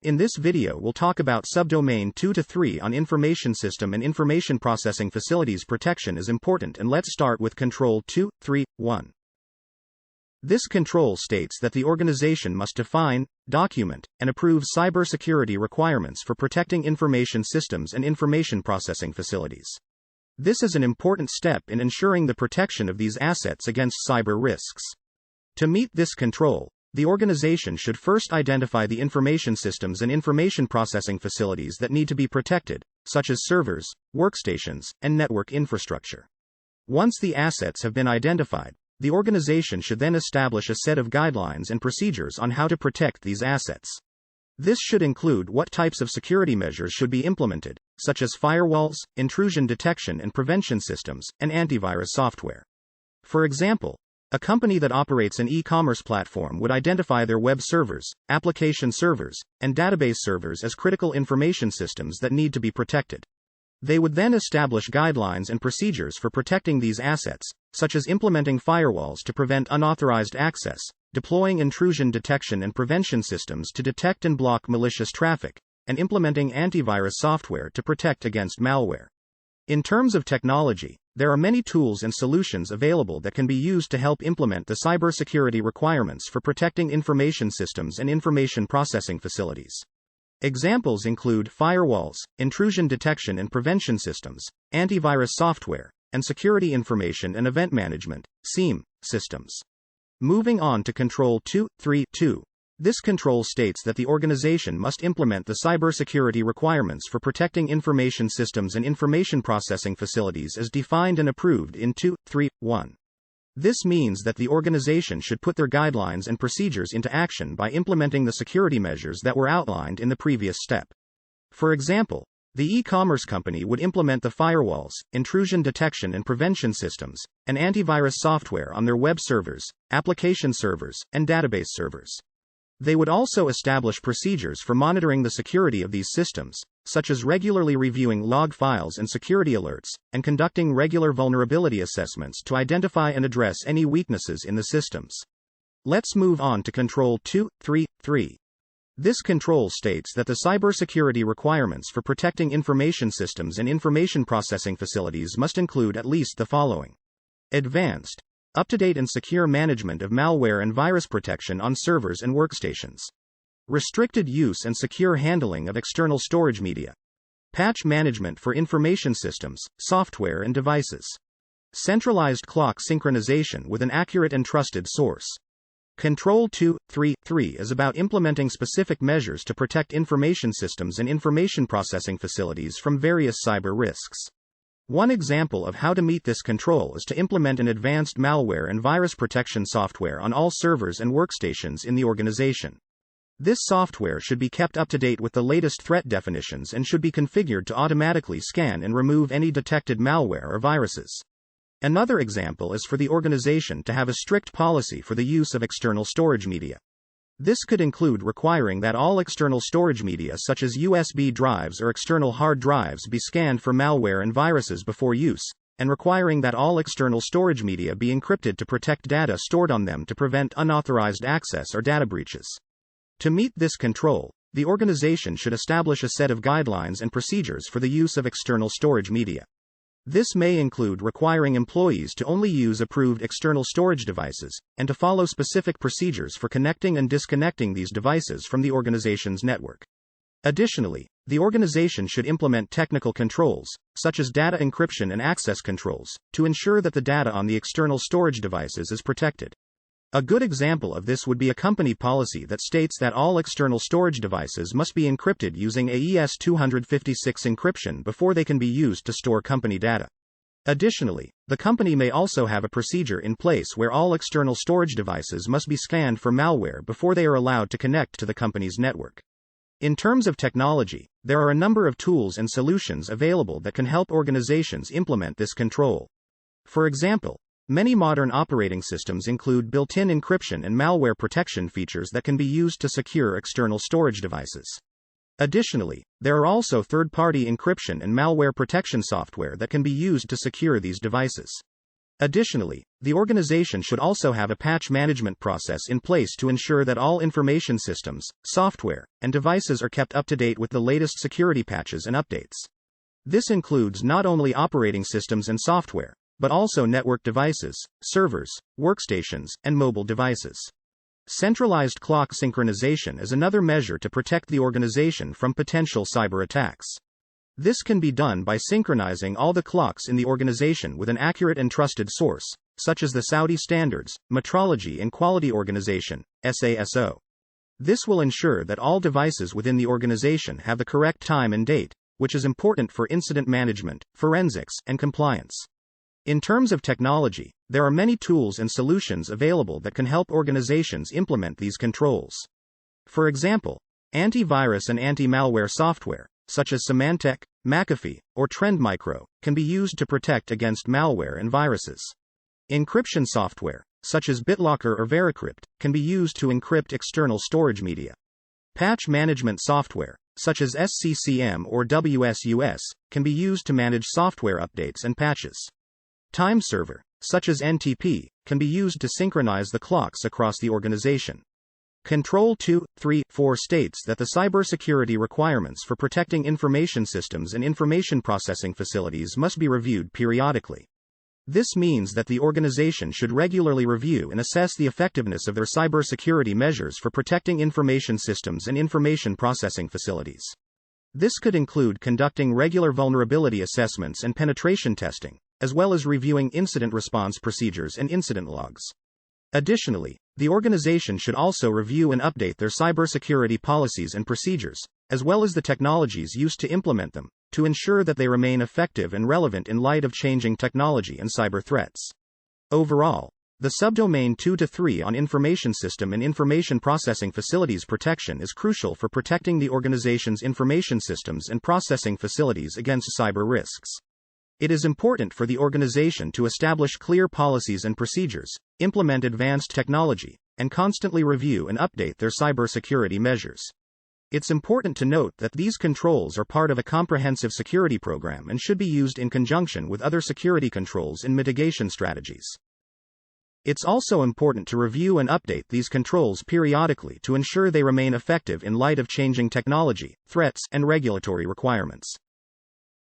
In this video we'll talk about subdomain 2 to 3 on information system and information processing facilities. Protection is important, and let's start with control 2.3.1. This control states that the organization must define, document, and approve cybersecurity requirements for protecting information systems and information processing facilities. This is an important step in ensuring the protection of these assets against cyber risks. To meet this control, the organization should first identify the information systems and information processing facilities that need to be protected, such as servers, workstations, and network infrastructure. Once the assets have been identified, the organization should then establish a set of guidelines and procedures on how to protect these assets. This should include what types of security measures should be implemented, such as firewalls, intrusion detection and prevention systems, and antivirus software. For example, a company that operates an e-commerce platform would identify their web servers, application servers, and database servers as critical information systems that need to be protected. They would then establish guidelines and procedures for protecting these assets, such as implementing firewalls to prevent unauthorized access, deploying intrusion detection and prevention systems to detect and block malicious traffic, and implementing antivirus software to protect against malware. In terms of technology, there are many tools and solutions available that can be used to help implement the cybersecurity requirements for protecting information systems and information processing facilities. Examples include firewalls, intrusion detection and prevention systems, antivirus software, and security information and event management (SIEM) systems. Moving on to Control 2.3.2. This control states that the organization must implement the cybersecurity requirements for protecting information systems and information processing facilities as defined and approved in 2.3.1. This means that the organization should put their guidelines and procedures into action by implementing the security measures that were outlined in the previous step. For example, the e-commerce company would implement the firewalls, intrusion detection and prevention systems, and antivirus software on their web servers, application servers, and database servers. They would also establish procedures for monitoring the security of these systems, such as regularly reviewing log files and security alerts, and conducting regular vulnerability assessments to identify and address any weaknesses in the systems. Let's move on to Control 2.3.3. This control states that the cybersecurity requirements for protecting information systems and information processing facilities must include at least the following: advanced, up-to-date and secure management of malware and virus protection on servers and workstations. Restricted use and secure handling of external storage media. Patch management for information systems, software and devices. Centralized clock synchronization with an accurate and trusted source. Control 2.3.3 is about implementing specific measures to protect information systems and information processing facilities from various cyber risks. One example of how to meet this control is to implement an advanced malware and virus protection software on all servers and workstations in the organization. This software should be kept up to date with the latest threat definitions and should be configured to automatically scan and remove any detected malware or viruses. Another example is for the organization to have a strict policy for the use of external storage media. This could include requiring that all external storage media such as USB drives or external hard drives be scanned for malware and viruses before use, and requiring that all external storage media be encrypted to protect data stored on them to prevent unauthorized access or data breaches. To meet this control, the organization should establish a set of guidelines and procedures for the use of external storage media. This may include requiring employees to only use approved external storage devices, and to follow specific procedures for connecting and disconnecting these devices from the organization's network. Additionally, the organization should implement technical controls, such as data encryption and access controls, to ensure that the data on the external storage devices is protected. A good example of this would be a company policy that states that all external storage devices must be encrypted using AES 256 encryption before they can be used to store company data. Additionally, the company may also have a procedure in place where all external storage devices must be scanned for malware before they are allowed to connect to the company's network. In terms of technology, there are a number of tools and solutions available that can help organizations implement this control. For example, many modern operating systems include built-in encryption and malware protection features that can be used to secure external storage devices. Additionally, there are also third-party encryption and malware protection software that can be used to secure these devices. Additionally, the organization should also have a patch management process in place to ensure that all information systems, software, and devices are kept up to date with the latest security patches and updates. This includes not only operating systems and software, but also network devices, servers, workstations, and mobile devices. Centralized clock synchronization is another measure to protect the organization from potential cyber attacks. This can be done by synchronizing all the clocks in the organization with an accurate and trusted source, such as the Saudi Standards, Metrology and Quality Organization, SASO. This will ensure that all devices within the organization have the correct time and date, which is important for incident management, forensics, and compliance. In terms of technology, there are many tools and solutions available that can help organizations implement these controls. For example, antivirus and anti-malware software, such as Symantec, McAfee, or TrendMicro, can be used to protect against malware and viruses. Encryption software, such as BitLocker or Vericrypt, can be used to encrypt external storage media. Patch management software, such as SCCM or WSUS, can be used to manage software updates and patches. Time server, such as NTP, can be used to synchronize the clocks across the organization. Control 2.3.4 states that the cybersecurity requirements for protecting information systems and information processing facilities must be reviewed periodically. This means that the organization should regularly review and assess the effectiveness of their cybersecurity measures for protecting information systems and information processing facilities. This could include conducting regular vulnerability assessments and penetration testing, as well as reviewing incident response procedures and incident logs. Additionally, the organization should also review and update their cybersecurity policies and procedures, as well as the technologies used to implement them, to ensure that they remain effective and relevant in light of changing technology and cyber threats. Overall, the subdomain 2-3 on information system and information processing facilities protection is crucial for protecting the organization's information systems and processing facilities against cyber risks. It is important for the organization to establish clear policies and procedures, implement advanced technology, and constantly review and update their cybersecurity measures. It's important to note that these controls are part of a comprehensive security program and should be used in conjunction with other security controls and mitigation strategies. It's also important to review and update these controls periodically to ensure they remain effective in light of changing technology, threats, and regulatory requirements.